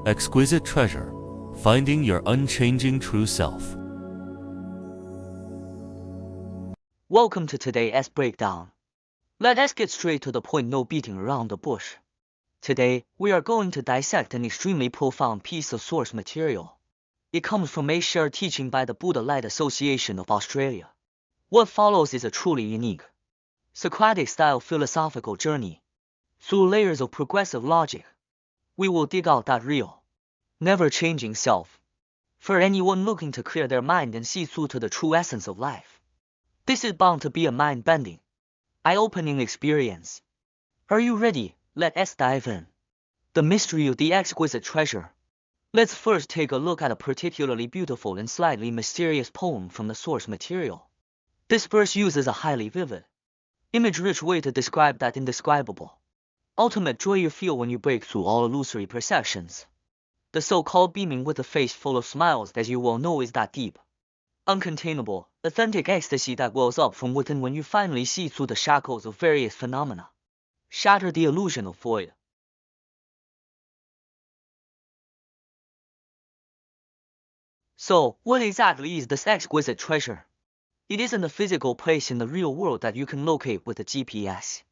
Exquisite treasure, finding your unchanging true self. Welcome to today's breakdown. Let us get straight to the point, no beating around the bush. Today, we are going to dissect an extremely profound piece of source material. It comes from a shared teaching by the Buddha Light Association of Australia. What follows is a truly unique, Socratic-style philosophical journey. Through layers of progressive logic, we will dig out that real, never-changing self. For anyone looking to clear their mind and see through to the true essence of life. This is bound to be a mind-bending, eye-opening experience. Are you ready? Let us dive in. The mystery of the exquisite treasure. Let's first take a look at a particularly beautiful and slightly mysterious poem from the source material. This verse uses a highly vivid, image-rich way to describe that indescribable, ultimate joy you feel when you break through all illusory perceptions. The so-called beaming with a face full of smiles, as you well know, is that deep, uncontainable, authentic ecstasy that wells up from within when you finally see through the shackles of various phenomena. Shatter the illusion of void. So, what exactly is this exquisite treasure? It isn't a physical place in the real world that you can locate with a GPS.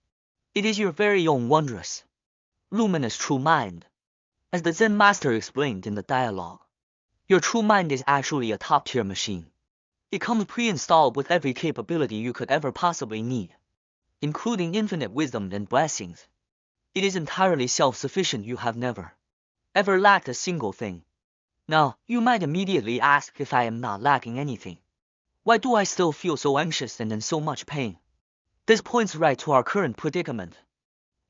It is your very own wondrous, luminous true mind. As the Zen master explained in the dialogue, your true mind is actually a top-tier machine. It comes pre-installed with every capability you could ever possibly need, including infinite wisdom and blessings. It is entirely self-sufficient. You have never, ever lacked a single thing. Now, you might immediately ask, if I am not lacking anything, why do I still feel so anxious and in so much pain? This points right to our current predicament.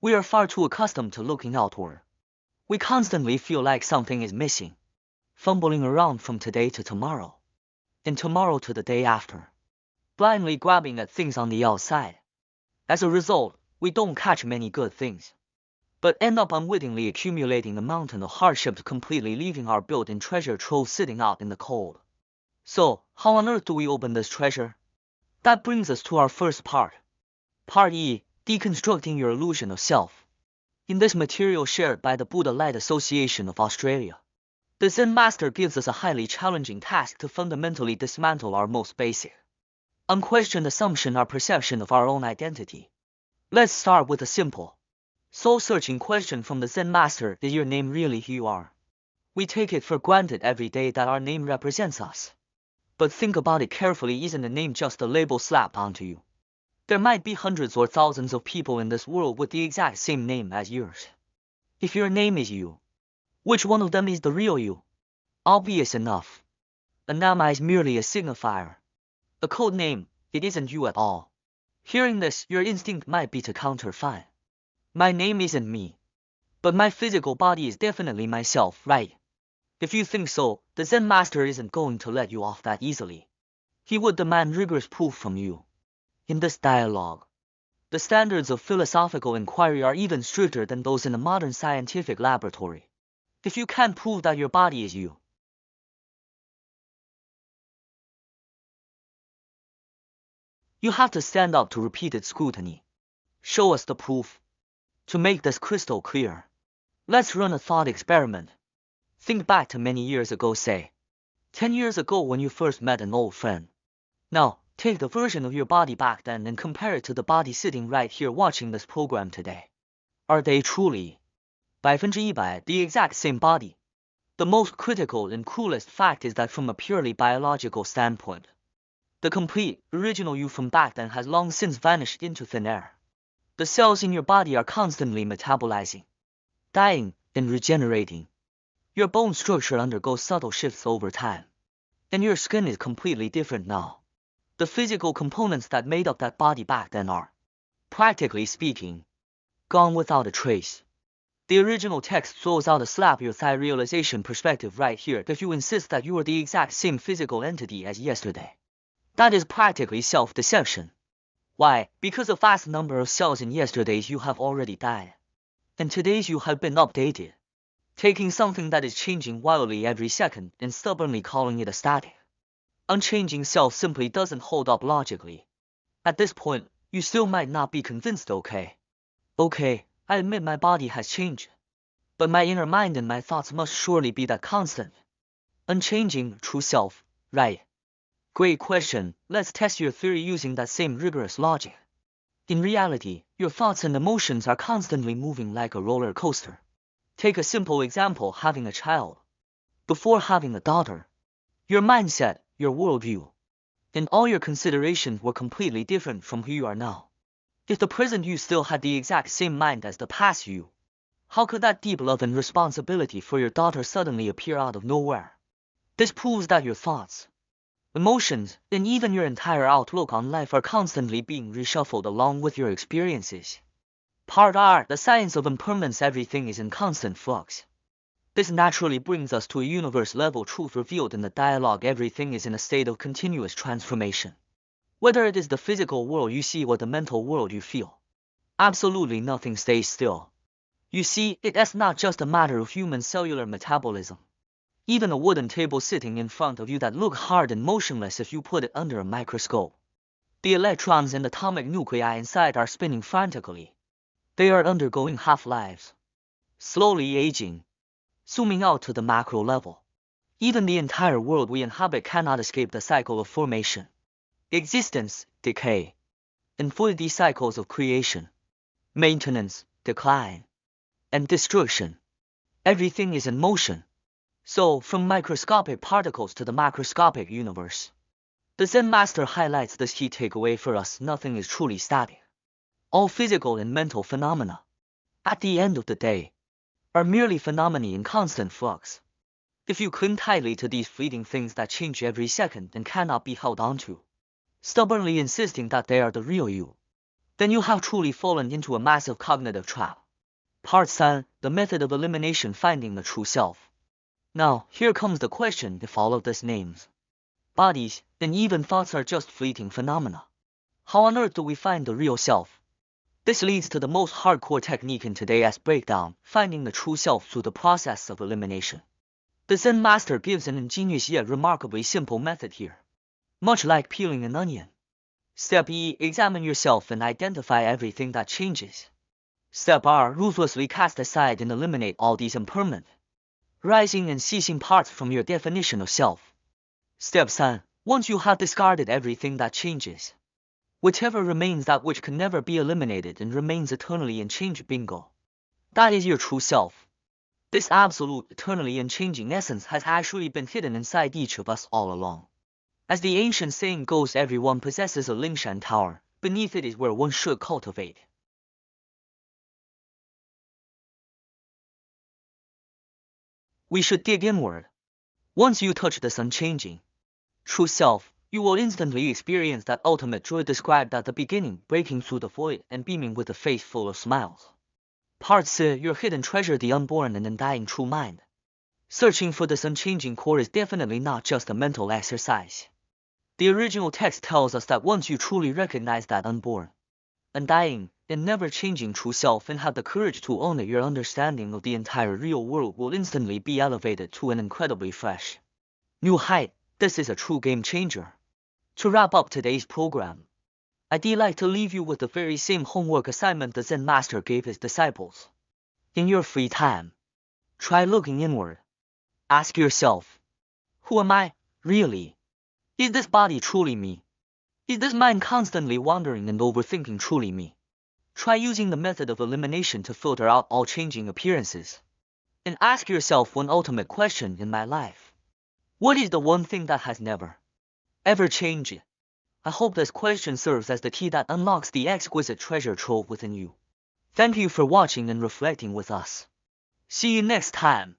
We are far too accustomed to looking outward. We constantly feel like something is missing, fumbling around from today to tomorrow, and tomorrow to the day after, blindly grabbing at things on the outside. As a result, we don't catch many good things, but end up unwittingly accumulating a mountain of hardships, completely leaving our built-in treasure trove sitting out in the cold. So, how on earth do we open this treasure? That brings us to our first part. Part E, deconstructing your illusion of self. In this material shared by the Buddha Light Association of Australia, the Zen master gives us a highly challenging task to fundamentally dismantle our most basic, unquestioned assumption, our perception of our own identity. Let's start with a simple, soul-searching question from the Zen master: is your name really who you are? We take it for granted every day that our name represents us. But think about it carefully, isn't a name just a label slapped onto you? There might be hundreds or thousands of people in this world with the exact same name as yours. If your name is you, which one of them is the real you? Obvious enough. A name is merely a signifier, a code name. It isn't you at all. Hearing this, your instinct might be to counter. Fine. My name isn't me, but my physical body is definitely myself, right? If you think so, the Zen master isn't going to let you off that easily. He would demand rigorous proof from you. In this dialogue, the standards of philosophical inquiry are even stricter than those in a modern scientific laboratory. If you can't prove that your body is you, you have to stand up to repeated scrutiny. Show us the proof. To make this crystal clear, let's run a thought experiment. Think back to many years ago, say 10 years ago, when you first met an old friend. Now, take the version of your body back then and compare it to the body sitting right here watching this program today. Are they truly 100% the exact same body? The most critical and cruelest fact is that from a purely biological standpoint, the complete, original you from back then has long since vanished into thin air. The cells in your body are constantly metabolizing, dying, and regenerating. Your bone structure undergoes subtle shifts over time, and your skin is completely different now. The physical components that made up that body back then are, practically speaking, gone without a trace. The original text throws out a slap your thigh realization perspective right here if you insist that you are the exact same physical entity as yesterday. That is practically self-deception. Why? Because a vast number of cells in yesterday's you have already died, and today's you have been updated. Taking something that is changing wildly every second and stubbornly calling it a static, unchanging self simply doesn't hold up logically. At this point, you still might not be convinced. Okay, I admit my body has changed. But my inner mind and my thoughts must surely be that constant, unchanging, true self, right? Great question. Let's test your theory using that same rigorous logic. In reality, your thoughts and emotions are constantly moving like a roller coaster. Take a simple example, having a child. Before having a daughter, your mindset, your worldview, and all your considerations were completely different from who you are now. If the present you still had the exact same mind as the past you, how could that deep love and responsibility for your daughter suddenly appear out of nowhere? This proves that your thoughts, emotions, and even your entire outlook on life are constantly being reshuffled along with your experiences. Part R, the science of impermanence. Everything is in constant flux. This naturally brings us to a universe-level truth revealed in the dialogue. Everything is in a state of continuous transformation. Whether it is the physical world you see or the mental world you feel, absolutely nothing stays still. You see, it is not just a matter of human cellular metabolism. Even a wooden table sitting in front of you that looks hard and motionless if you put it under a microscope. The electrons and atomic nuclei inside are spinning frantically. They are undergoing half-lives, slowly aging. Zooming out to the macro level, even the entire world we inhabit cannot escape the cycle of formation, existence, decay, and fluidity cycles of creation, maintenance, decline, and destruction. Everything is in motion. So, from microscopic particles to the macroscopic universe, the Zen master highlights this key takeaway for us: nothing is truly static. All physical and mental phenomena, at the end of the day, are merely phenomena in constant flux. If you cling tightly to these fleeting things that change every second and cannot be held onto, stubbornly insisting that they are the real you, then you have truly fallen into a massive cognitive trap. Part 3, the method of elimination, finding the true self. Now, here comes the question: if all of these names, bodies, and even thoughts are just fleeting phenomena, how on earth do we find the real self? This leads to the most hardcore technique in today's breakdown, finding the true self through the process of elimination. The Zen master gives an ingenious yet remarkably simple method here. Much like peeling an onion. Step E, examine yourself and identify everything that changes. Step R, ruthlessly cast aside and eliminate all these impermanent, rising and ceasing parts from your definition of self. Step 3, once you have discarded everything that changes, whichever remains that which can never be eliminated and remains eternally unchanged. Bingo. That is your true self. This absolute, eternally unchanging essence has actually been hidden inside each of us all along. As the ancient saying goes, everyone possesses a Lingshan tower. Beneath it is where one should cultivate. We should dig inward. Once you touch this unchanging, true self, you will instantly experience that ultimate joy described at the beginning, breaking through the void and beaming with a face full of smiles. Part C, your hidden treasure, the unborn and undying true mind. Searching for this unchanging core is definitely not just a mental exercise. The original text tells us that once you truly recognize that unborn, undying, and never-changing true self and have the courage to own it, your understanding of the entire real world will instantly be elevated to an incredibly fresh, new height. This is a true game changer. To wrap up today's program, I'd like to leave you with the very same homework assignment the Zen master gave his disciples. In your free time, try looking inward. Ask yourself, who am I, really? Is this body truly me? Is this mind constantly wandering and overthinking truly me? Try using the method of elimination to filter out all changing appearances. And ask yourself one ultimate question: in my life, what is the one thing that has never, ever changed? I hope this question serves as the key that unlocks the exquisite treasure trove within you. Thank you for watching and reflecting with us. See you next time.